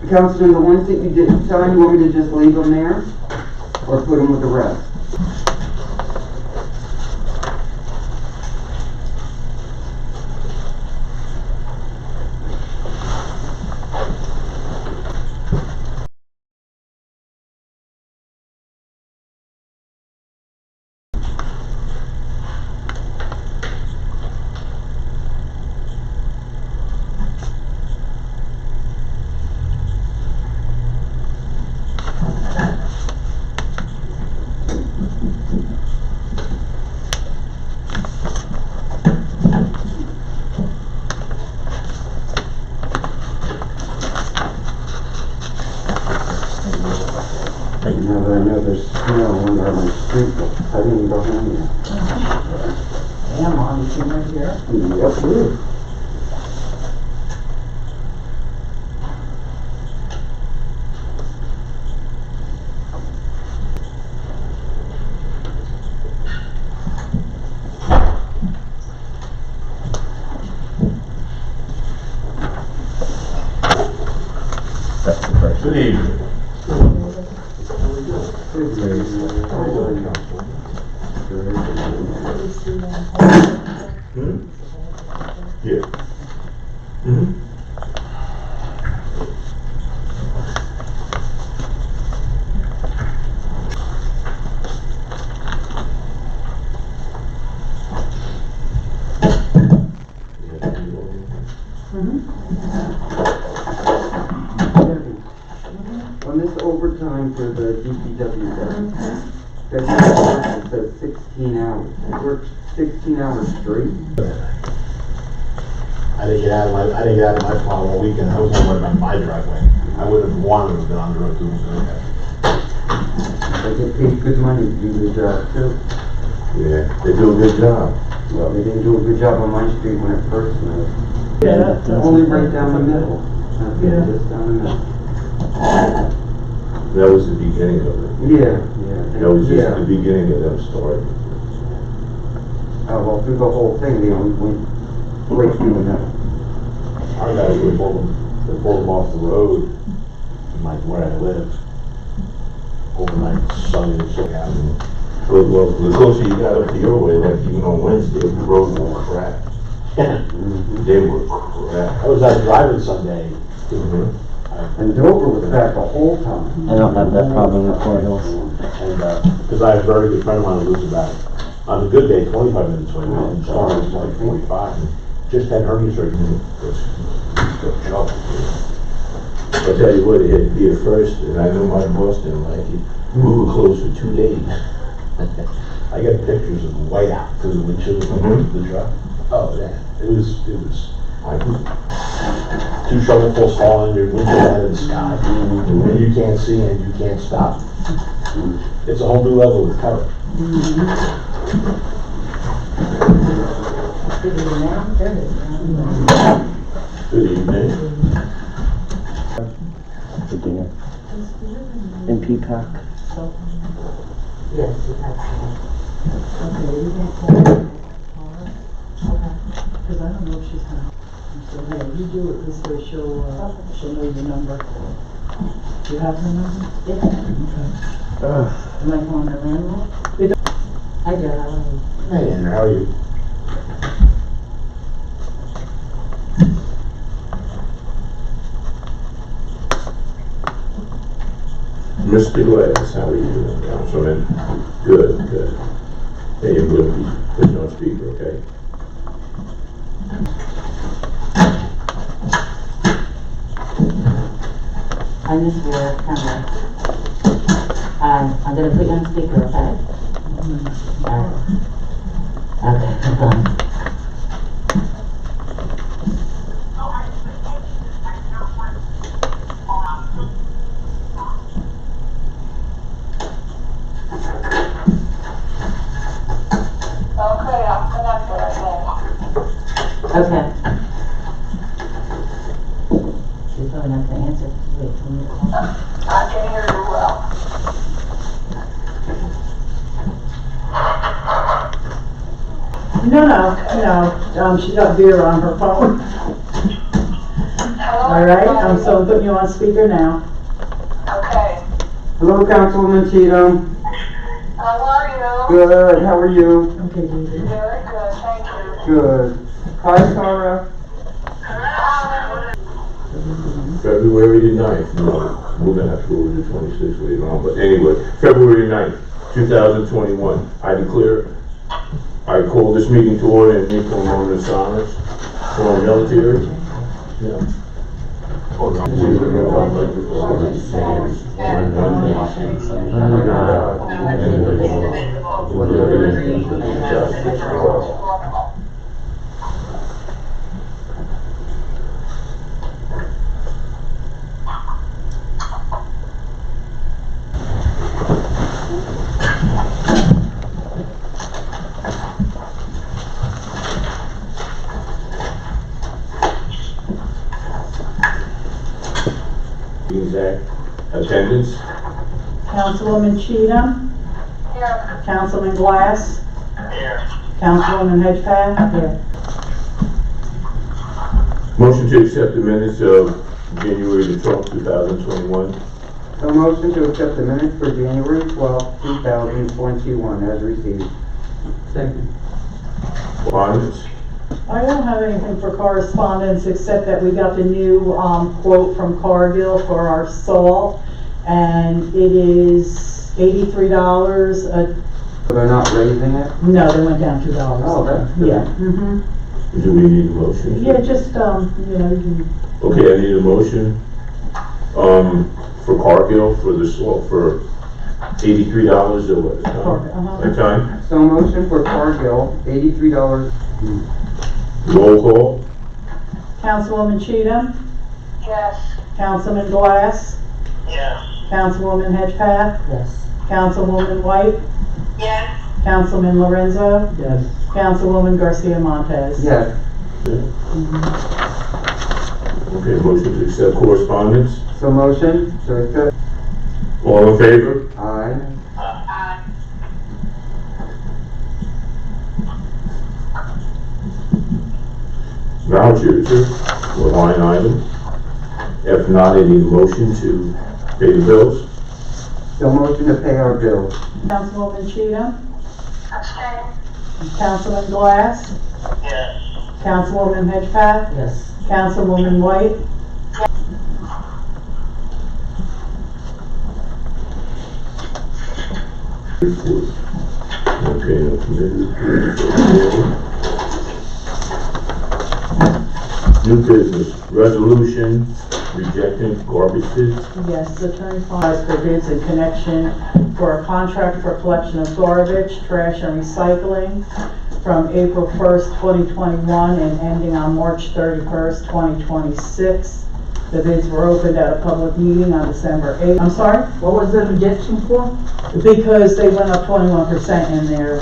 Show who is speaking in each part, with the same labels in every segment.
Speaker 1: Councilman, the ones that you didn't sign, you want me to just leave them there? Or put them with the rest? Now that I know there's snow under my street, I didn't even go home yet.
Speaker 2: Damn, Mom, you came right here?
Speaker 1: Yes, it is.
Speaker 3: That's the first.
Speaker 4: Good evening. Yeah.
Speaker 1: On this overtime for the DPW guy, it says 16 hours. I worked 16 hours straight.
Speaker 3: I didn't get out of my farm all weekend. I was on my driveway. I would have wanted to have been on the road doing that.
Speaker 1: They get paid good money to do their job too.
Speaker 4: Yeah, they do a good job.
Speaker 1: Well, they didn't do a good job on my street when it first snowed.
Speaker 2: Yeah, that's
Speaker 1: Only right down the middle.
Speaker 2: Yeah.
Speaker 1: Just down the middle.
Speaker 4: That was the beginning of it.
Speaker 1: Yeah.
Speaker 4: That was just
Speaker 1: Yeah.
Speaker 4: the beginning of them starting.
Speaker 1: Well, through the whole thing, they only went right through the middle.
Speaker 3: Our guys would pull them off the road, like where I live, overnight, sunny and so on.
Speaker 4: Well, the closer you got up to your way, like even on Wednesday, the roads were crap. They were crap.
Speaker 3: I was out driving Sunday.
Speaker 1: And Dover was back the whole time.
Speaker 5: I don't have that problem with Fort Hills.
Speaker 3: And, because I have a very good friend of mine who lives about, on a good day, 25 minutes away, and storm was like 45. Just had hernia surgery.
Speaker 4: I'll tell you what, it had to be at first, and I know my boss didn't like it. We were closed for 2 days.
Speaker 3: I got pictures of white out because of the windshield of the truck. Oh, man, it was, two shovelfuls falling, your windshield out of the sky, and you can't see and you can't stop. It's a whole new level of cover.
Speaker 4: Good evening.
Speaker 5: For dinner. In Peacock.
Speaker 2: Yes, you have to. Okay, you can call her. Okay. Because I don't know if she's gonna. So, hey, you do it this way, she'll know your number. Do you have her number? Yeah. Am I calling her landline? I do, how are you?
Speaker 3: Hey, Andrew, how are you?
Speaker 4: Mr. Glass, how are you doing, Councilman? Good, good. Hey, you will be put you on speaker, okay?
Speaker 6: Hi, Miss Ward, Cameron. I'm gonna put you on speaker, okay? Okay. Okay. She's probably not gonna answer. Wait till you call.
Speaker 7: I can hear you well.
Speaker 2: No, she's got beer on her phone.
Speaker 7: Hello?
Speaker 2: All right, so I'm putting you on speaker now.
Speaker 7: Okay.
Speaker 1: Hello, Councilwoman Cheatham.
Speaker 7: How are you?
Speaker 1: Good, how are you?
Speaker 2: Okay, David.
Speaker 7: Very good, thank you.
Speaker 1: Good. Hi, Sarah.
Speaker 7: Hi.
Speaker 4: February the 9th, no, we're gonna have to go with the 26th later on, but anyway, February 9th, 2021, I call this meeting to order and make one moment of silence for our military. Yeah. Exact attendance.
Speaker 2: Councilwoman Cheatham,
Speaker 7: Here.
Speaker 2: Councilman Glass,
Speaker 7: Here.
Speaker 2: Councilwoman Hedgepath. Here.
Speaker 4: Motion to accept the minutes of January the 12th, 2021.
Speaker 1: So motion to accept the minutes for January 12th, 2021 as received.
Speaker 2: Second.
Speaker 4: Correspondence.
Speaker 2: I don't have anything for correspondence, except that we got the new, quote from Cargill for our salt, and it is $83
Speaker 1: So they're not raising it?
Speaker 2: no, they went down $2.
Speaker 1: Oh, that's good.
Speaker 2: Yeah, mm-hmm.
Speaker 4: Do we need a motion?
Speaker 2: Yeah, just, you know, you can.
Speaker 4: Okay, I need a motion, for Cargill, for the salt, for $83 or what?
Speaker 2: Uh-huh.
Speaker 4: At time?
Speaker 1: So motion for Cargill, $83.
Speaker 4: Roll call.
Speaker 2: Councilwoman Cheatham,
Speaker 7: Yes.
Speaker 2: Councilman Glass,
Speaker 7: Yes.
Speaker 2: Councilwoman Hedgepath,
Speaker 6: Yes.
Speaker 2: Councilwoman White,
Speaker 7: Yes.
Speaker 2: Councilman Lorenzo,
Speaker 5: Yes.
Speaker 2: Councilwoman Garcia Montez.
Speaker 1: Yes.
Speaker 4: Okay, motion to accept correspondence.
Speaker 1: So motion to accept.
Speaker 4: All in favor?
Speaker 1: Aye.
Speaker 7: Aye.
Speaker 4: Vouchers or line item. If not, I need a motion to pay the bills.
Speaker 1: So motion to pay our bills.
Speaker 2: Councilwoman Cheatham,
Speaker 7: Abstain.
Speaker 2: Councilman Glass,
Speaker 7: Yes.
Speaker 2: Councilwoman Hedgepath,
Speaker 6: Yes.
Speaker 2: Councilwoman White,
Speaker 4: Report. Okay, no committee report. New business, resolution rejecting garbage bids.
Speaker 2: yes, the attorney files for bids in connection for a contract for collection of garbage, trash, and recycling from April 1st, 2021 and ending on March 31st, 2026. The bids were opened at a public meeting on December 8th. I'm sorry?
Speaker 6: What was the rejection for?
Speaker 2: Because they went up 21% in their,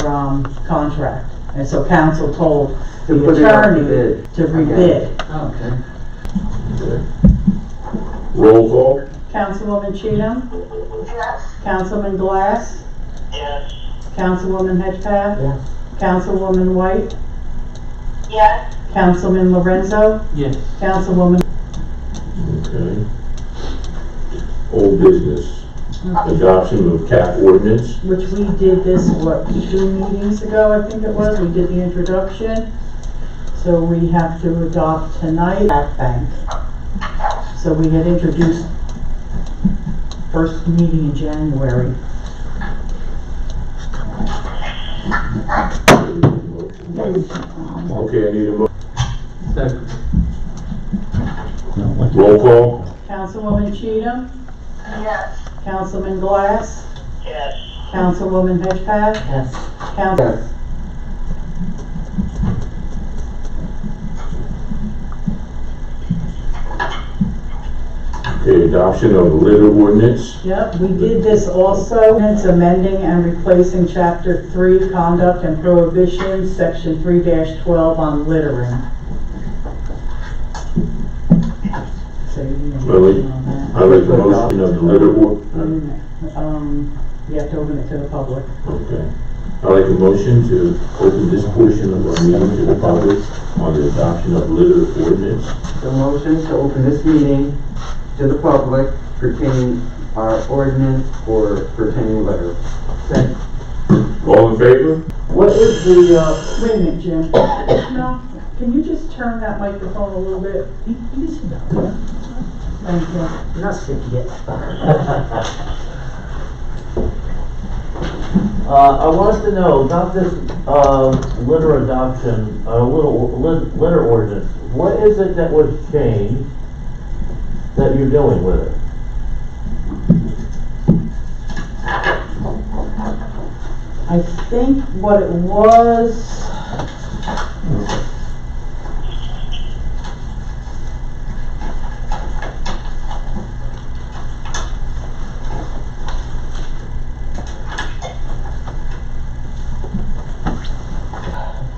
Speaker 2: contract. And so council told
Speaker 1: To
Speaker 2: the
Speaker 1: put it out to
Speaker 2: attorney
Speaker 1: bid.
Speaker 2: to rebid.
Speaker 6: Okay.
Speaker 4: Okay. Roll call.
Speaker 2: Councilwoman Cheatham,
Speaker 7: Yes.
Speaker 2: Councilman Glass,
Speaker 7: Yes.
Speaker 2: Councilwoman Hedgepath,
Speaker 6: Yes.
Speaker 2: Councilwoman White,
Speaker 7: Yes.
Speaker 2: Councilman Lorenzo,
Speaker 5: Yes.
Speaker 2: Councilwoman.
Speaker 4: Okay. Old business, adoption of CAP ordinance.
Speaker 2: Which we did this, what, 2 meetings ago, I think it was, we did the introduction. So we have to adopt tonight at bank. So we had introduced first meeting in January.
Speaker 4: Okay, I need a
Speaker 5: Second.
Speaker 4: roll call.
Speaker 2: Councilwoman Cheatham,
Speaker 7: Yes.
Speaker 2: Councilman Glass,
Speaker 7: Yes.
Speaker 2: Councilwoman Hedgepath,
Speaker 6: Yes.
Speaker 2: Council.
Speaker 1: Yes.
Speaker 4: Okay, adoption of litter ordinance.
Speaker 2: Yep, we did this also. It's amending and replacing Chapter 3, Conduct and Prohibition, Section 3-12 on littering. So you need a
Speaker 4: Really?
Speaker 2: motion on that.
Speaker 4: I like the motion of the litter ord.
Speaker 2: You have to open it to the public.
Speaker 4: Okay. I'd like a motion to open this portion of our meeting to the public on the adoption of litter ordinance.
Speaker 1: The motion to open this meeting to the public pertaining our ordinance for pertaining litter.
Speaker 4: All in favor?
Speaker 2: What is the, wait a minute, Jim. No, can you just turn that microphone a little bit?
Speaker 6: You sit down.
Speaker 2: Thank you.
Speaker 6: You're not sick yet.
Speaker 8: I wanted to know about this, litter adoption, litter ordinance. What is it that was changed that you're doing with it?
Speaker 2: I think what it was,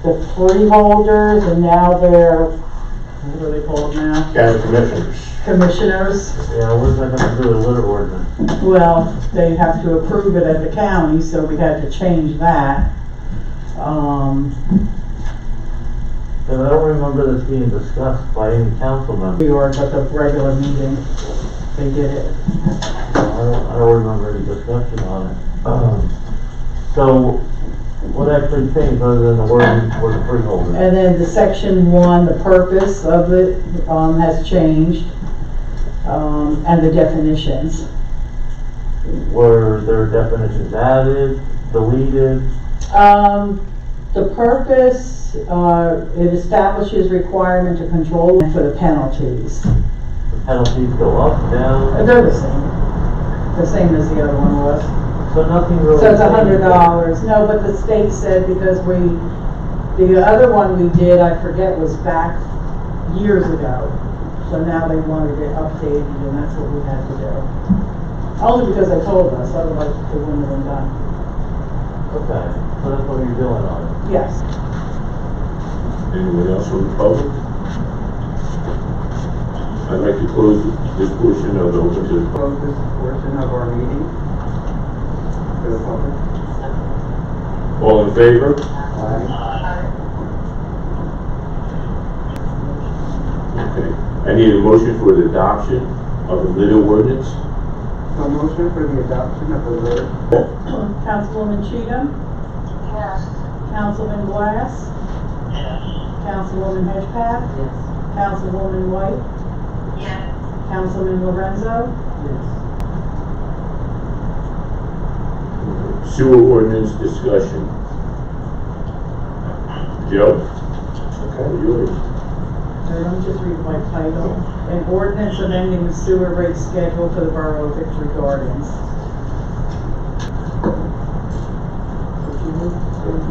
Speaker 2: the freeholders, and now they're, what do they called now?
Speaker 3: County commissioners.
Speaker 2: Commissioners.
Speaker 8: Yeah, what does that have to do with litter ordinance?
Speaker 2: Well, they have to approve it at the county, so we had to change that.
Speaker 8: Because I don't remember this being discussed by any council member.
Speaker 2: New York at the regular meeting, they did it.
Speaker 8: I don't remember any discussion on it. So, what actually changed other than the word for the freeholder?
Speaker 2: And then the section 1, the purpose of it, has changed, and the definitions.
Speaker 8: Were there definitions added, deleted?
Speaker 2: The purpose, it establishes requirement to control for the penalties.
Speaker 8: The penalties go up, down?
Speaker 2: They're the same as the other one was.
Speaker 8: So nothing really.
Speaker 2: So it's $100. No, but the state said because the other one we did, I forget, was back years ago. So now they wanted it updated, and that's what we had to do. Only because they told us, otherwise it wouldn't have been done.
Speaker 8: Okay, so that's what you're doing on it.
Speaker 2: Yes.
Speaker 4: Anyone else from the public? I'd like to close this portion of the open to the public.
Speaker 1: Close this portion of our meeting to the public.
Speaker 4: All in favor? Okay. I need a motion for the adoption of the litter ordinance.
Speaker 1: So motion for the adoption of the litter.
Speaker 2: Councilwoman Cheatham,
Speaker 7: Yes.
Speaker 2: Councilman Glass,
Speaker 7: Yes.
Speaker 2: Councilwoman Hedgepath,
Speaker 6: Yes.
Speaker 2: Councilwoman White,
Speaker 7: Yes.
Speaker 2: Councilman Lorenzo,
Speaker 4: Sewer ordinance discussion. Joe? Okay, yours.
Speaker 2: so let me just read my title. An ordinance amending the sewer rate schedule for the borough of Victory Gardens.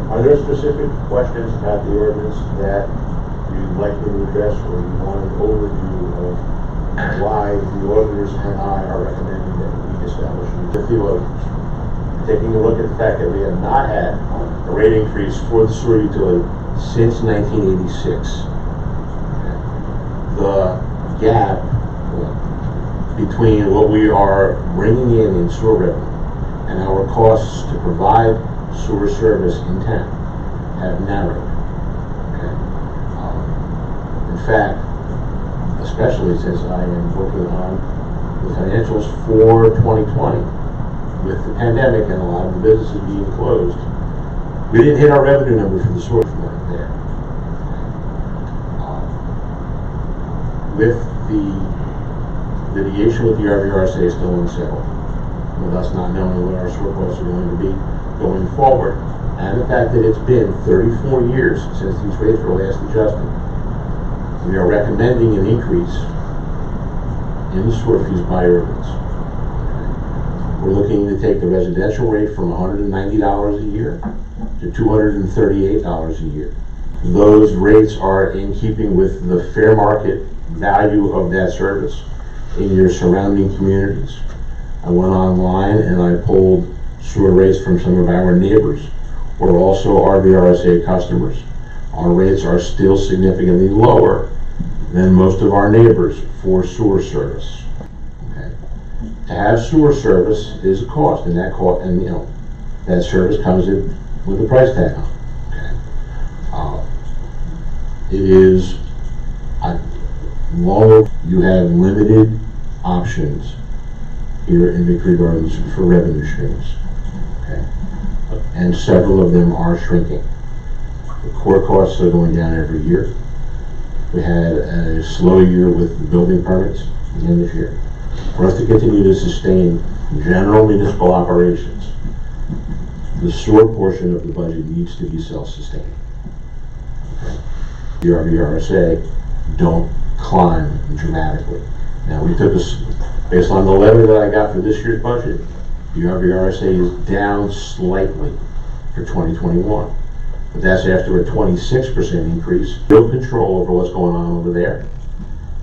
Speaker 3: Are there specific questions about the ordinance that you'd like me to address, or you want an overview of why the auditors and I are recommending that we establish a few auditors? Taking a look at the fact that we have not had a rate increase for the sewer utility since 1986. The gap between what we are bringing in sewer revenue and our costs to provide sewer service in town have narrowed. Okay? In fact, especially since I am working on the financials for 2020, with the pandemic and a lot of the businesses being closed, we didn't hit our revenue numbers for the sewer weren't there. With the litigation with the RVRSA still unsettled, with us not knowing what our sewer costs are going to be going forward, and the fact that it's been 34 years since these rates were last adjusted, we are recommending an increase in the sewer fees by ordinance. We're looking to take the residential rate from $190 a year to $238 a year. Those rates are in keeping with the fair market value of that service in your surrounding communities. I went online and I pulled sewer rates from some of our neighbors who are also RVRSA customers. Our rates are still significantly lower than most of our neighbors for sewer service. Okay. To have sewer service is a cost, and that cost, and that service comes in with a price tag on it. Okay? It is, you have limited options here in Victory Gardens for revenue streams. Okay? And several of them are shrinking. The core costs are going down every year. We had a slow year with the building permits again this year. For us to continue to sustain general municipal operations, the sewer portion of the budget needs to be self-sustaining. Okay? The RVRSA don't climb dramatically. Now, we took this, based on the letter that I got for this year's budget, the RVRSA is down slightly for 2021. But that's after a 26% increase. No control over what's going on over there.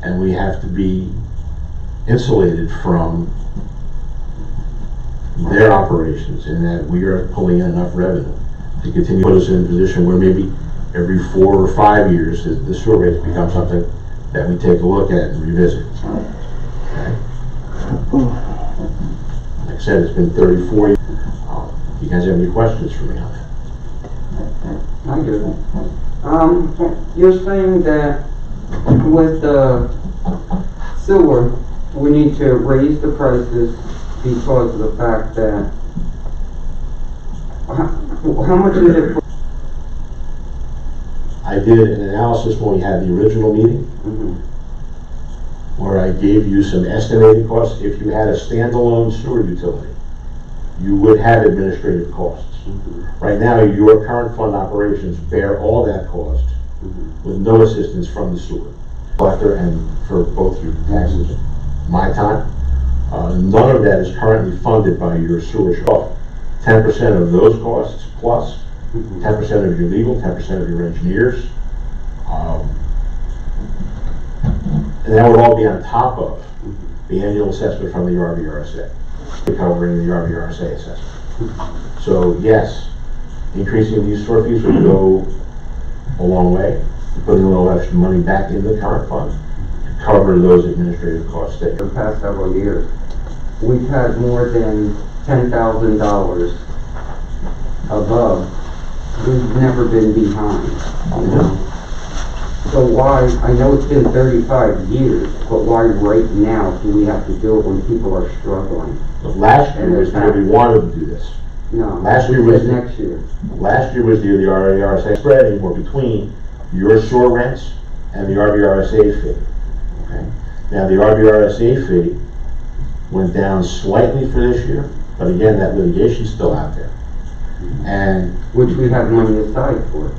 Speaker 3: And we have to be insulated from their operations in that we are pulling in enough revenue to continue to put us in a position where maybe every 4 or 5 years the sewer rates become something that we take a look at and revisit. Okay? Like I said, it's been 34 years. You guys have any questions for me on that?
Speaker 1: I do. You're saying that with the sewer, we need to raise the prices because of the fact that, how much is it for?
Speaker 3: I did an analysis when we had the original meeting, where I gave you some estimated costs. If you had a standalone sewer utility, you would have administrative costs. Right now, your current fund operations bear all that cost with no assistance from the sewer collector and for both your taxes, my time. None of that is currently funded by your sewer shop. 10% of those costs plus 10% of your legal, 10% of your engineers. And that would all be on top of the annual assessment from the RVRSA, covering the RVRSA assessment. So yes, increasing these sewer fees would go a long way, putting a little extra money back in the current fund to cover those administrative costs that
Speaker 1: The past several years, we've had more than $10,000 above. We've never been behind, you know? So why, I know it's been 35 years, but why right now do we have to do it when people are struggling?
Speaker 3: But last year was the year we wanted to do this.
Speaker 1: No,
Speaker 3: Last year was
Speaker 1: next year.
Speaker 3: Last year was the year the RVRSA spread anymore between your sewer rents and the RVRSA fee. Okay? Now the RVRSA fee went down slightly for this year, but again, that litigation's still out there. And
Speaker 1: Which we have money aside for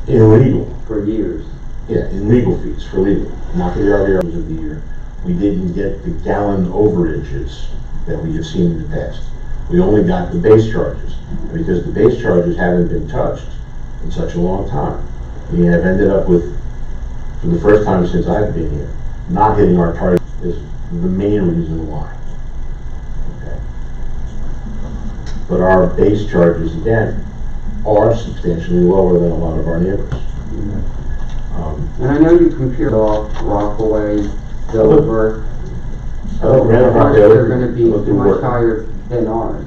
Speaker 3: in legal,
Speaker 1: years.
Speaker 3: yeah, in legal fees for legal, not for the RVRs of the year, we didn't get the gallon overages that we have seen in the past. We only got the base charges. And because the base charges haven't been touched in such a long time, we have ended up with, for the first time since I've been here, not hitting our target is the main reason why. Okay. But our base charges, again, are substantially lower than a lot of our neighbors.
Speaker 1: And I know you compare off Rockaway, Dover. They're gonna be much higher than ours.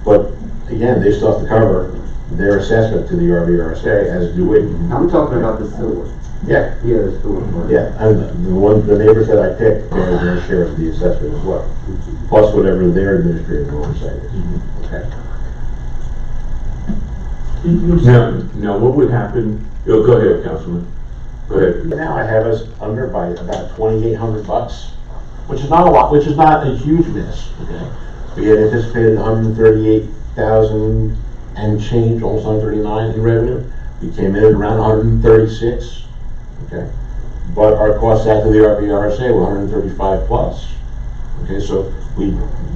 Speaker 3: But again, they still have to cover their assessment to the RVRSA, as do we.
Speaker 1: I'm talking about the sewer.
Speaker 3: Yeah,
Speaker 1: Yeah, the sewer part.
Speaker 3: yeah, and the neighbors that I picked, bear their share of the assessment as well, plus whatever their administrative oversight is. Okay.
Speaker 4: Now, what would happen, go ahead, Councilman, go ahead.
Speaker 3: Now I have us under by about $2,800, which is not a lot, which is not a huge miss. Okay, we had anticipated 138,000 and change, almost 139 in revenue. We came in at around 136. Okay, but our costs out to the RVRSA were 135 plus. Okay, so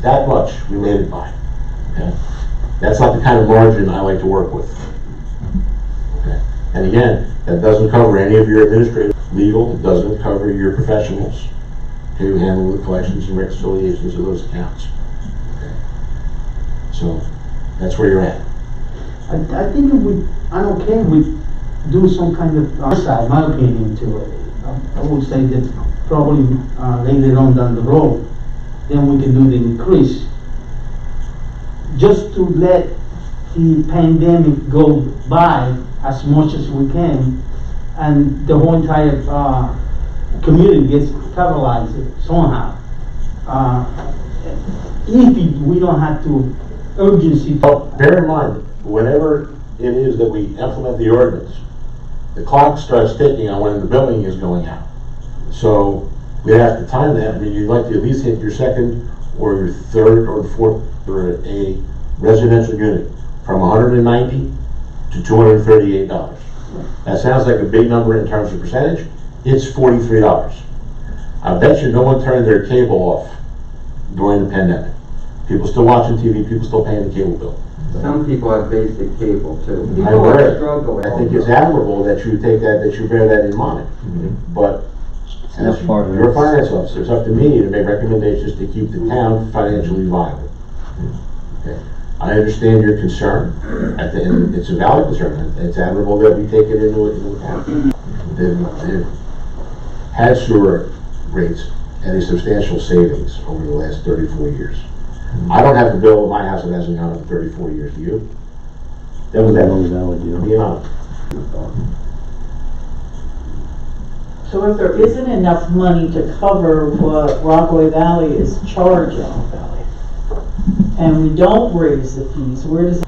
Speaker 3: that much we made it by. Okay, that's not the kind of margin I like to work with. Okay, and again, that doesn't cover any of your administrative, legal. It doesn't cover your professionals who handle the collections and reconciliations of those accounts. Okay, so that's where you're at.
Speaker 9: I think I'm okay with do some kind of side, my opinion, to it. I would say that probably later on down the road, then we can do the increase. Just to let the pandemic go by as much as we can, and the whole entire, community gets paralyzed somehow. If we don't have to urgency.
Speaker 3: Well, bear in mind, whenever it is that we implement the ordinance, the clock starts ticking on when the billing is going out. So we have to time that. I mean, you'd like to at least hit your second or your third or fourth for a residential unit from $190 to $238. That sounds like a big number in terms of percentage. It's $43. I bet you no one turned their cable off during the pandemic. People still watching TV, people still paying the cable bill.
Speaker 1: Some people have basic cable too.
Speaker 3: I
Speaker 1: People are
Speaker 3: agree.
Speaker 1: struggling.
Speaker 3: I think it's admirable that you take that, that you bear that in mind. But as
Speaker 5: That's part of
Speaker 3: your
Speaker 5: it.
Speaker 3: finance officer, it's up to me to make recommendations to keep the town financially viable. Okay. I understand your concern, and it's a valid concern. It's admirable that we take it into account. They've had sewer rates at a substantial savings over the last 34 years. I don't have to bill at my house that hasn't gone up in 34 years, do you? That was that, being honest.
Speaker 2: So if there isn't enough money to cover what Rockaway Valley is charging, and we don't raise the fees, where does,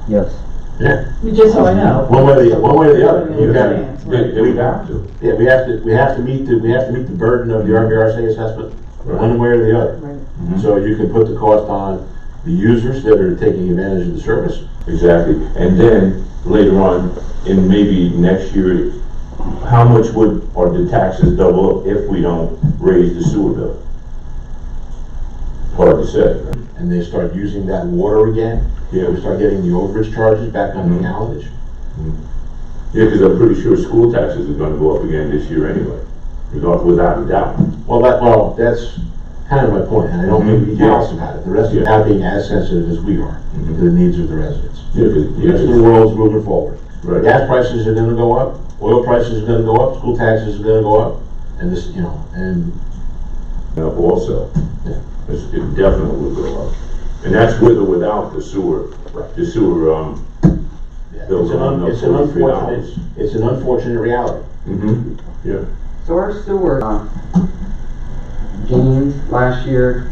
Speaker 5: Yes.
Speaker 3: Yeah.
Speaker 2: just so I know.
Speaker 3: One way or the other. You got it.
Speaker 2: Right.
Speaker 4: We have to.
Speaker 3: Yeah, we have to meet the burden of the RVRC assessment, one way or the other.
Speaker 2: Right.
Speaker 3: So you can put the cost on the users that are taking advantage of the service.
Speaker 4: Exactly, and then later on, in maybe next year, how much would, or the taxes double up if we don't raise the sewer bill? Hard to say, right?
Speaker 3: And they start using that water again.
Speaker 4: Yeah.
Speaker 3: We start getting the overage charges back on the gallonage.
Speaker 4: Yeah, because I'm pretty sure school taxes are gonna go up again this year anyway, without a doubt.
Speaker 3: Well, that's kind of my point, and I don't mean to be jealous about it. The rest of
Speaker 4: Yeah.
Speaker 3: not being as sensitive as we are to the needs of the residents.
Speaker 4: Yeah,
Speaker 3: The rest of the world's moving forward.
Speaker 4: Right.
Speaker 3: Gas prices are gonna go up, oil prices are gonna go up, school taxes are gonna go up, and this, and
Speaker 4: Also,
Speaker 3: Yeah.
Speaker 4: it definitely will go up. And that's with or without the sewer, the sewer, bills going up $43.
Speaker 3: It's an unfortunate reality.
Speaker 4: Yeah.
Speaker 1: So our sewer, gains last year,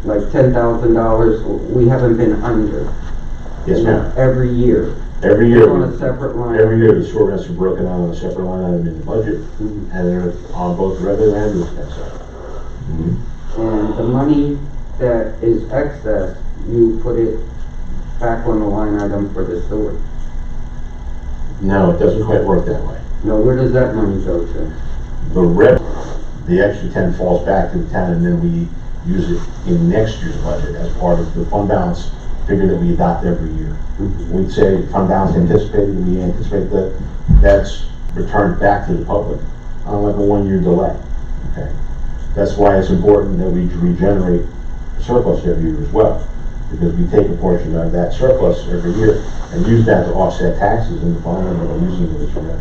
Speaker 1: like $10,000, we haven't been under.
Speaker 3: Yes, ma'am.
Speaker 1: Every year.
Speaker 3: Every year,
Speaker 1: On a separate line.
Speaker 3: every year the sewer rates are broken out on a separate line item in the budget,
Speaker 1: Mhm.
Speaker 3: and they're on both the revenue and the expense side.
Speaker 1: And the money that is excess, you put it back on the line item for the sewer.
Speaker 3: No, it doesn't quite work that way.
Speaker 1: Now, where does that money go to?
Speaker 3: The extra 10 falls back to the town, and then we use it in next year's budget as part of the fund balance figure that we adopt every year. We'd say fund balance anticipated, we anticipate that that's returned back to the public on like a 1-year delay. Okay, that's why it's important that we regenerate surplus every year as well, because we take a portion of that surplus every year and use that to offset taxes in the fund, and we're using it as revenue.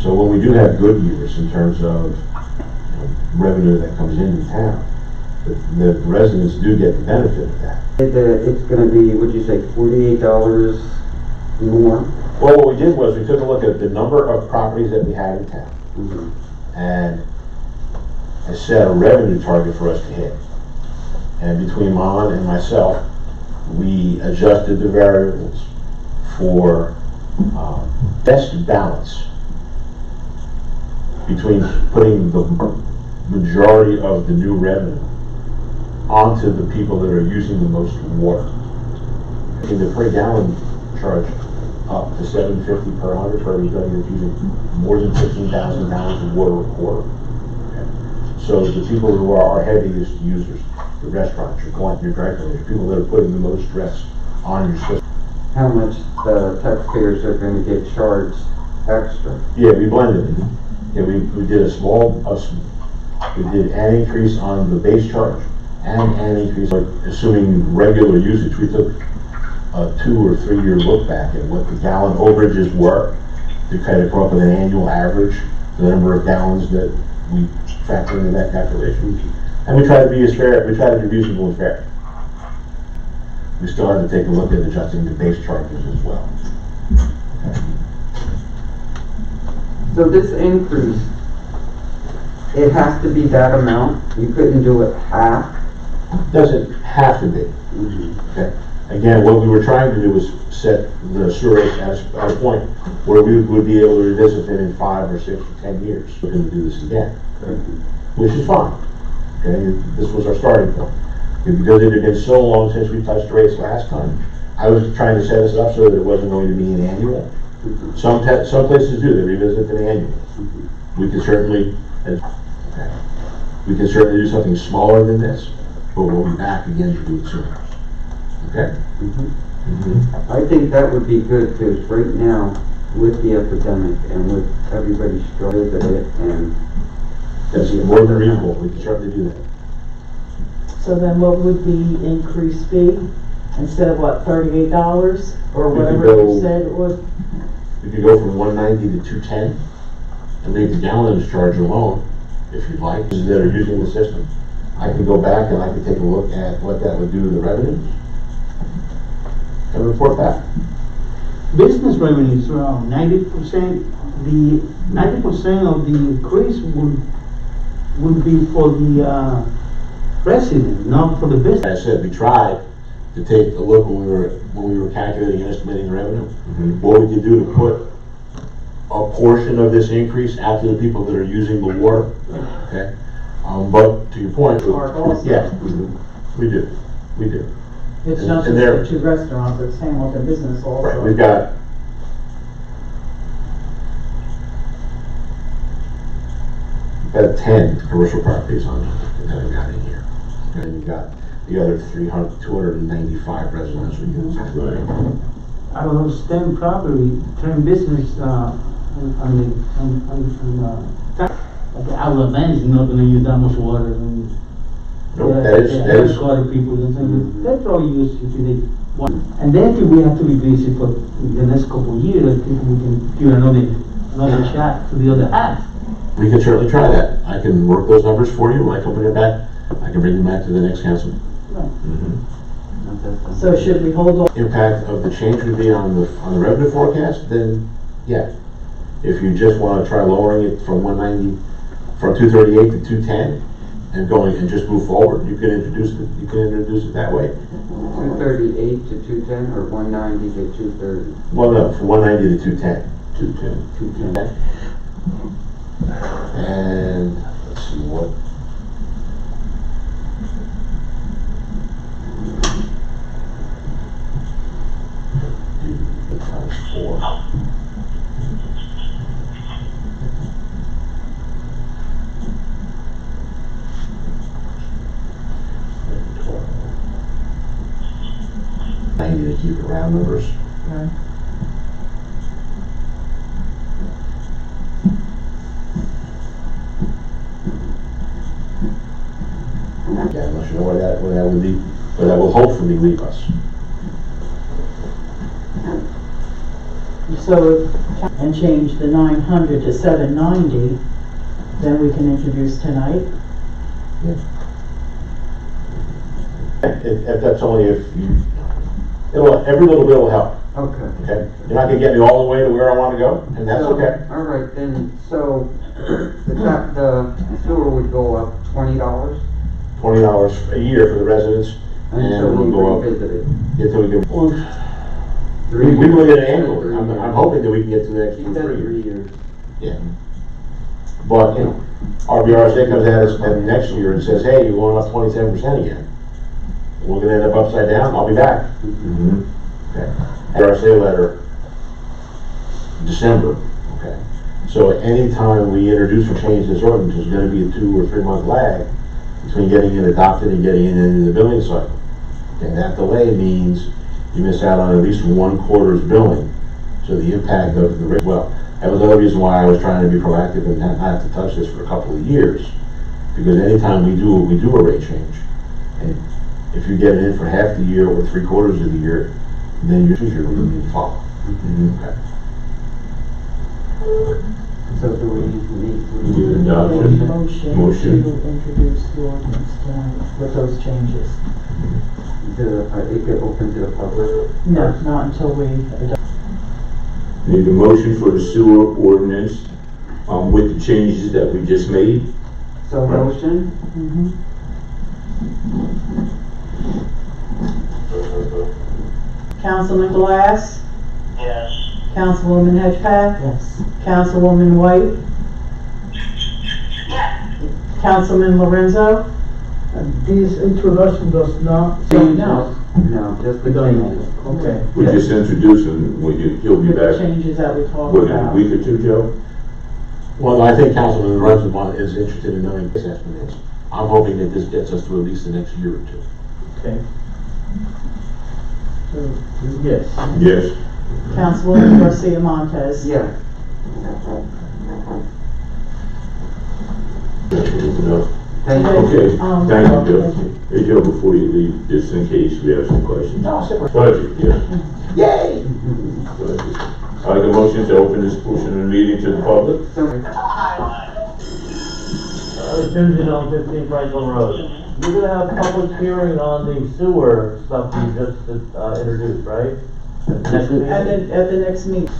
Speaker 3: So when we do have good years in terms of revenue that comes into town, the residents do get the benefit of that.
Speaker 1: It's gonna be, what'd you say, $48 more?
Speaker 3: Well, what we did was we took a look at the number of properties that we had in town and I set a revenue target for us to hit. And between Mon and myself, we adjusted the variables for best balance between putting the majority of the new revenue onto the people that are using the most water. In the per gallon charge up to $7.50 per 100 for everybody that's using more than 15,000 gallons of water a quarter. Okay. So the people who are our heaviest users, the restaurants, your dry cleaners, people that are putting the most stress on your system.
Speaker 1: How much the taxpayers are gonna get charged extra?
Speaker 3: Yeah, we blended it. Yeah, we did we did an increase on the base charge and an increase, like, assuming regular usage. We took a 2 or 3 year look back at what the gallon overages were to kind of come up with an annual average, the number of gallons that we factor into that calculation. And we try to be as fair, we try to be reasonable and fair. we started to take a look at adjusting the base charges as well. Okay.
Speaker 1: So this increase, it has to be that amount? You couldn't do it half?
Speaker 3: Doesn't have to be. Okay. Again, what we were trying to do was set the sewer rates at a point where we would be able to revisit them in 5 or 6 or 10 years. We're going to do this again, which is fine. Okay, this was our starting point. Because it had been so long since we touched rates last time, I was trying to set us up so that it wasn't going to be an annual. Some places do, they revisit them annually. We can certainly, do something smaller than this, but we'll be back again to do it sooner. Okay?
Speaker 1: I think that would be good, because right now, with the epidemic and with everybody struggling with it, and
Speaker 3: That's more than reasonable, we can certainly do that.
Speaker 2: So then what would the increase be? Instead of what, $38 or
Speaker 3: We could
Speaker 2: whatever
Speaker 3: go-
Speaker 2: you said it was?
Speaker 3: We could go from 190 to 210 and leave the gallons charge alone, if you'd like, that are using the system. I can go back and I can take a look at what that would do to the revenues and report back.
Speaker 9: Business revenues around 90%, the 90% of the increase would be for the resident, not for the business.
Speaker 3: As I said, we tried to take a look when we were calculating and estimating the revenue, what we could do to put a portion of this increase out to the people that are using the water, okay? But to your point, yeah, we do.
Speaker 2: It's not
Speaker 3: And
Speaker 2: just
Speaker 3: there-
Speaker 2: the 2 restaurants, it's Hamilton Business also.
Speaker 3: Right, we've got about 10 commercial properties on that I've got in here. And you've got the other 295 residential units.
Speaker 4: Right.
Speaker 9: Out of those 10 property, 10 business, the outlet man is not gonna use that much water and.
Speaker 3: Nope, that is,
Speaker 9: Water people and things, they probably use if they want. And then if we have to revisit for the next couple of years, I think we can give another shot to the other half.
Speaker 3: we can certainly try that. I can work those numbers for you. When I come bring it back, I can bring them back to the next council.
Speaker 2: So should we hold on?
Speaker 3: Impact of the change would be on the revenue forecast, then, yeah. If you just want to try lowering it from 190, from 238 to 210, and going and just move forward, you can introduce it that way.
Speaker 1: 238 to 210, or 190 to 230?
Speaker 3: Well, no, from 190 to 210.
Speaker 1: 210.
Speaker 3: And let's see what. Times 4. I need to keep it round numbers. Yeah, unless you know where that would be, where that will hopefully leave us.
Speaker 2: So, and change the 900 to 790, then we can introduce tonight.
Speaker 3: If that's only if you, every little bit will help,
Speaker 1: Okay.
Speaker 3: okay? You're not gonna get me all the way to where I wanna go, and that's
Speaker 1: So,
Speaker 3: okay.
Speaker 1: all right, then, so the sewer would go up $20
Speaker 3: $20 a year for the residents,
Speaker 1: until
Speaker 3: and
Speaker 1: we
Speaker 3: we'll go up
Speaker 1: revisit it.
Speaker 3: until we get, well,
Speaker 1: Three
Speaker 3: we will get it
Speaker 1: years.
Speaker 3: annually. I'm hoping that we can get to the next
Speaker 1: She
Speaker 3: 2
Speaker 1: said
Speaker 3: 3
Speaker 1: 3
Speaker 3: years.
Speaker 1: years.
Speaker 3: Yeah. But, RBRSA comes at us next year and says, hey, you're going up 27% again. We're gonna end up upside down, I'll be back. Okay. RSA letter, December, okay. So anytime we introduce or change this ordinance, there's gonna be a 2 or 3 month lag between getting it adopted and getting it into the billing cycle. Okay, that delay means you miss out on at least 1/4's billing. So the impact of the rate, well, that was another reason why I was trying to be proactive and not have to touch this for a couple of years. Because anytime we do a rate change, and if you get it in for half the year or 3/4 of the year, then you're really need to follow. Okay.
Speaker 1: So do we need
Speaker 4: Need
Speaker 1: to?
Speaker 4: adoption.
Speaker 2: Motion to introduce the ordinance tonight with those changes.
Speaker 1: It get open to the public?
Speaker 2: No, not until we adopt.
Speaker 4: Need a motion for the sewer ordinance, with the changes that we just made.
Speaker 1: So motion?
Speaker 2: Mhm. Councilman Glass,
Speaker 7: Yes.
Speaker 2: Councilwoman Hedgepath,
Speaker 6: Yes.
Speaker 2: Councilwoman White,
Speaker 7: Yes.
Speaker 2: Councilman Lorenzo.
Speaker 9: This introduction does not
Speaker 1: Changes?
Speaker 2: No.
Speaker 1: No, just the
Speaker 9: Done.
Speaker 1: changes.
Speaker 9: Okay.
Speaker 4: We just introduced him, he'll be
Speaker 2: With the
Speaker 4: back,
Speaker 2: changes that we talked
Speaker 4: what, in a
Speaker 2: about.
Speaker 4: week or two, Joe?
Speaker 3: Well, I think Councilman Lorenzo is interested in knowing this estimates. I'm hoping that this gets us through at least the next year or two.
Speaker 9: Okay. So, yes.
Speaker 4: Yes.
Speaker 2: Councilwoman Garcia Montez.
Speaker 1: Yes.
Speaker 4: Anything else?
Speaker 1: Thank you.
Speaker 4: Okay,
Speaker 2: Um,
Speaker 4: thank you, Joe.
Speaker 2: thank you.
Speaker 4: Hey, Joe, before you leave, just in case we have some questions.
Speaker 3: No, separate.
Speaker 4: Budget, yeah. Yay! Budget. I make a motion to open this portion of the meeting to the public.
Speaker 1: So,
Speaker 8: Tuesday on 15 Franklin Road. You're gonna have public hearing on the sewer stuff you just, introduced, right? At the next meeting?
Speaker 2: At the next meeting.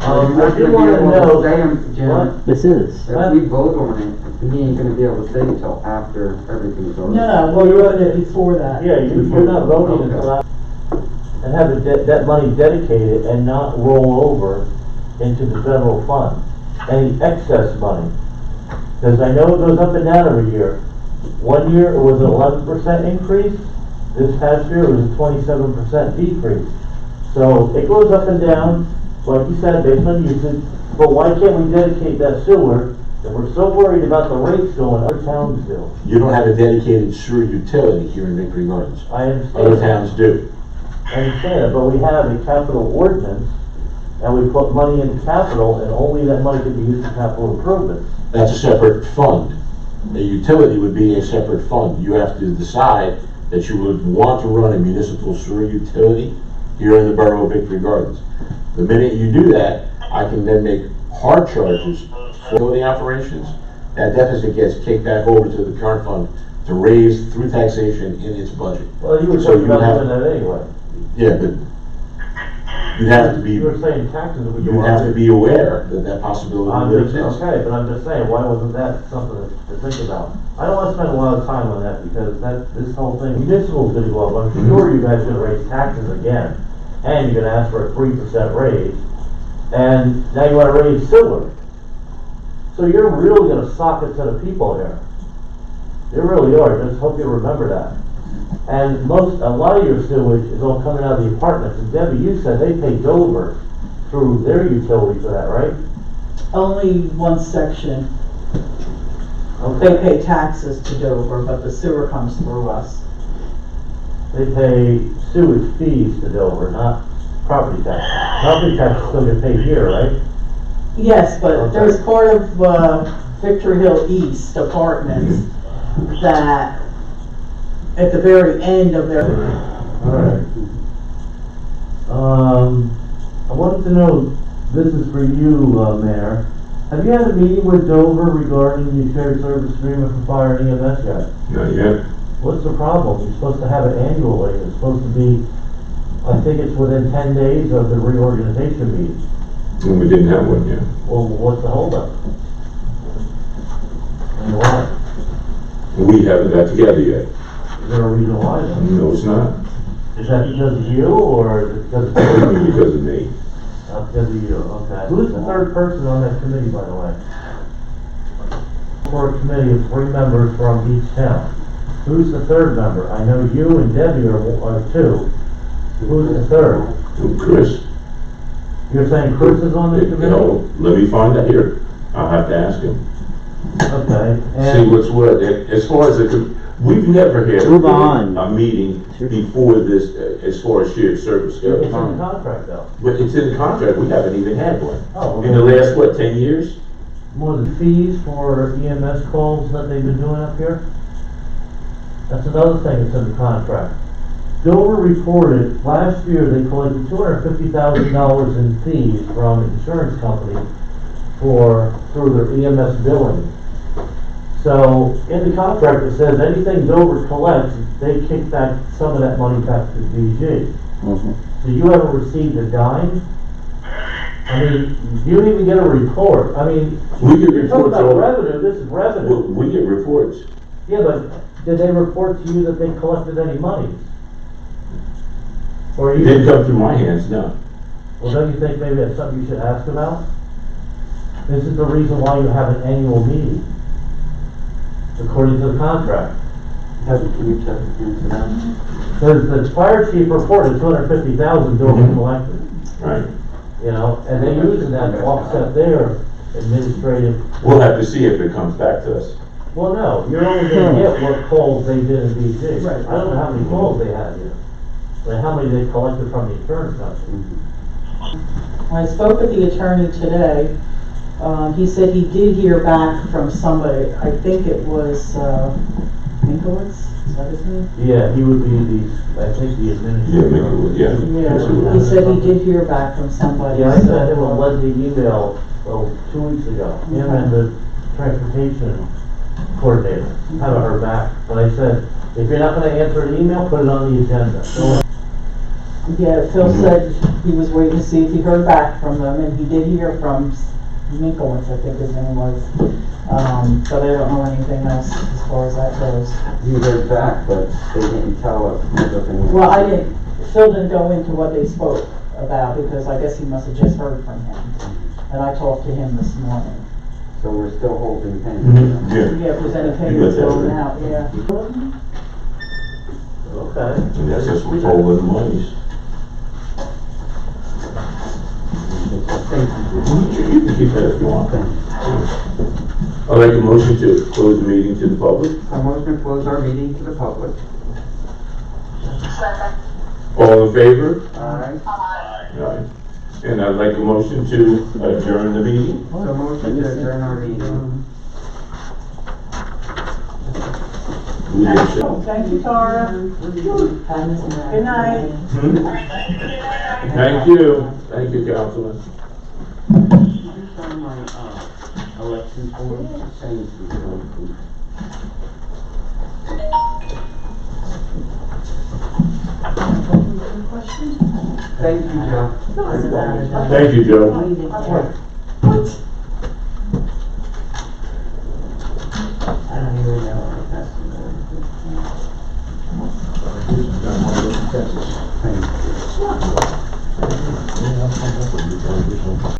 Speaker 8: I
Speaker 1: You're not
Speaker 8: do
Speaker 1: gonna be
Speaker 8: wanna
Speaker 1: able
Speaker 8: know,
Speaker 1: to say 'em, Jim.
Speaker 8: what?
Speaker 5: This is.
Speaker 1: If we vote on it, he ain't gonna be able to say until after everything's over.
Speaker 2: No, well, you're doing it before that.
Speaker 8: Yeah, you're not voting until after, and have that money dedicated and not roll over into the general fund, any excess money. Because I know it goes up and down every year. One year it was an 11% increase, this past year it was a 27% decrease. So it goes up and down, like you said, based on usage, but why can't we dedicate that sewer, if we're so worried about the rates going, other towns do?
Speaker 3: You don't have a dedicated sewer utility here in Victory Gardens.
Speaker 8: I understand.
Speaker 3: Other towns do.
Speaker 8: I understand it, but we have a capital ordinance, and we put money into capital, and only that money can be used for capital improvements.
Speaker 3: That's a separate fund. A utility would be a separate fund. You have to decide that you would want to run a municipal sewer utility here in the borough of Victory Gardens. The minute you do that, I can then make hard charges for utility operations. That deficit gets kicked back over to the current fund to raise through taxation in its budget.
Speaker 8: Well, you were
Speaker 3: So
Speaker 8: talking
Speaker 3: you
Speaker 8: about
Speaker 3: have-
Speaker 8: doing that anyway.
Speaker 3: Yeah, but you'd have to be,
Speaker 8: You were saying taxes would go
Speaker 3: you'd
Speaker 8: up.
Speaker 3: have to be aware that that possibility would exist.
Speaker 8: Okay, but I'm just saying, why wasn't that something to think about? I don't wanna spend a lot of time on that, because this whole thing, municipal's gonna go up, I'm sure you guys are gonna raise taxes again, and you're gonna ask for a 3% raise, and now you wanna raise sewer. So you're really gonna sock it to the people here. You really are, just hope you remember that. And a lot of your sewage is all coming out of the apartments, and Debbie, you said they pay Dover through their utility for that, right?
Speaker 2: Only one section. They
Speaker 8: Okay.
Speaker 2: pay taxes to Dover, but the sewer comes through us.
Speaker 8: They pay sewage fees to Dover, not property tax. Property tax is still get paid here, right?
Speaker 2: Yes, but
Speaker 8: Okay.
Speaker 2: there's part of, Victory Hill East Apartments that at the very end of their,
Speaker 8: Alright. I wanted to know, this is for you, Mayor. Have you had a meeting with Dover regarding the shared service agreement for fire and EMS yet?
Speaker 4: Not yet.
Speaker 8: What's the problem? You're supposed to have it annually. It's supposed to be, I think it's within 10 days of the reorganization meeting.
Speaker 4: And we didn't have one yet.
Speaker 8: Well, what's the holdup? And why?
Speaker 4: We haven't got together yet.
Speaker 8: Is there a reason why then?
Speaker 4: No, it's not.
Speaker 8: Is that because of you, or is it because
Speaker 4: I
Speaker 8: of
Speaker 4: mean, because of me.
Speaker 8: Because of you, okay. Who's the third person on that committee, by the way? For a committee of 3 members from each town. Who's the third member? I know you and Debbie are 2. Who's the third?
Speaker 4: Chris.
Speaker 8: You're saying Chris is on the committee?
Speaker 4: No, let me find out here. I'll have to ask him.
Speaker 8: Okay,
Speaker 4: See
Speaker 8: and,
Speaker 4: what's what. As far as we've never had
Speaker 5: Move on.
Speaker 4: a meeting before this, as far as shared service
Speaker 8: it's
Speaker 4: goes.
Speaker 8: in the contract though.
Speaker 4: But it's in the contract, we haven't even had one.
Speaker 8: Oh,
Speaker 4: In the last, what, 10 years?
Speaker 8: More than fees for EMS calls that they've been doing up here? That's another thing that's in the contract. Dover reported, last year they collected $250,000 in fees from an insurance company through their EMS billing. So, in the contract, it says anything Dover collects, they kick back some of that money back to DG. So you haven't received a dime? I mean, you didn't even get a report. I mean,
Speaker 4: We get
Speaker 8: you're talking
Speaker 4: reports
Speaker 8: about
Speaker 4: all,
Speaker 8: revenue, this is revenue.
Speaker 4: we get reports.
Speaker 8: Yeah, but did they report to you that they collected any money? Or
Speaker 4: It
Speaker 8: you,
Speaker 4: didn't come through my hands, no.
Speaker 8: well, don't you think maybe that's something you should ask about? This is the reason why you have an annual meeting, according to the contract.
Speaker 1: Can you check into that?
Speaker 8: Because the fire chief reported 250,000 Dover
Speaker 4: Mhm.
Speaker 8: collected,
Speaker 4: Right.
Speaker 8: you know, and they using that to offset their administrative.
Speaker 4: We'll have to see if it comes back to us.
Speaker 8: Well, no, you're only gonna get what calls they did in BG.
Speaker 2: Right.
Speaker 8: I don't know how many calls they had yet, but how many they collected from the insurance company.
Speaker 2: I spoke with the attorney today. He said he did hear back from somebody, I think it was, Minkowitz, is that his name?
Speaker 8: Yeah, he would be the, I think the
Speaker 4: Yeah,
Speaker 8: administrator.
Speaker 4: maybe, yeah. Yes, it
Speaker 2: Yeah,
Speaker 4: will.
Speaker 2: he said he did hear back from somebody.
Speaker 8: Yeah, I sent him a
Speaker 2: so,
Speaker 8: Leslie email, 2 weeks ago, him and the transportation coordinator. Haven't heard back, but I said, if you're not gonna answer an email, put it on the agenda.
Speaker 2: Yeah, Phil
Speaker 4: Mhm.
Speaker 2: said he was waiting to see if he heard back from them, and he did hear from Minkowitz, I think his name was. But I don't know anything else as far as that goes.
Speaker 1: You heard back, but they didn't tell us everything.
Speaker 2: Well, I didn't, Phil didn't go into what they spoke about, because I guess he must have just heard from him. And I talked to him this morning.
Speaker 1: So we're still holding pending.
Speaker 4: Yeah.
Speaker 2: Yeah, if there's any
Speaker 4: You
Speaker 2: payments
Speaker 4: got that,
Speaker 2: going
Speaker 4: right?
Speaker 2: out, yeah.
Speaker 8: Okay.
Speaker 4: And that's just what's holding the monies. You can keep that if you want. I'd like a motion to close the meeting to the public.
Speaker 1: So motion to close our meeting to the public.
Speaker 7: Second.
Speaker 4: All in favor?
Speaker 1: Alright,
Speaker 7: Aye.
Speaker 4: Aye. And I'd like a motion to adjourn the meeting.
Speaker 1: so motion to adjourn our meeting.
Speaker 4: We did so.
Speaker 2: Thank you, Tara. Good night.
Speaker 4: Hmm? Thank you. Thank you, Councilman.
Speaker 1: Here's on my, election form, change this one. Thank you, Joe.
Speaker 4: Thank you, Joe.
Speaker 6: Oh, you did.
Speaker 2: What?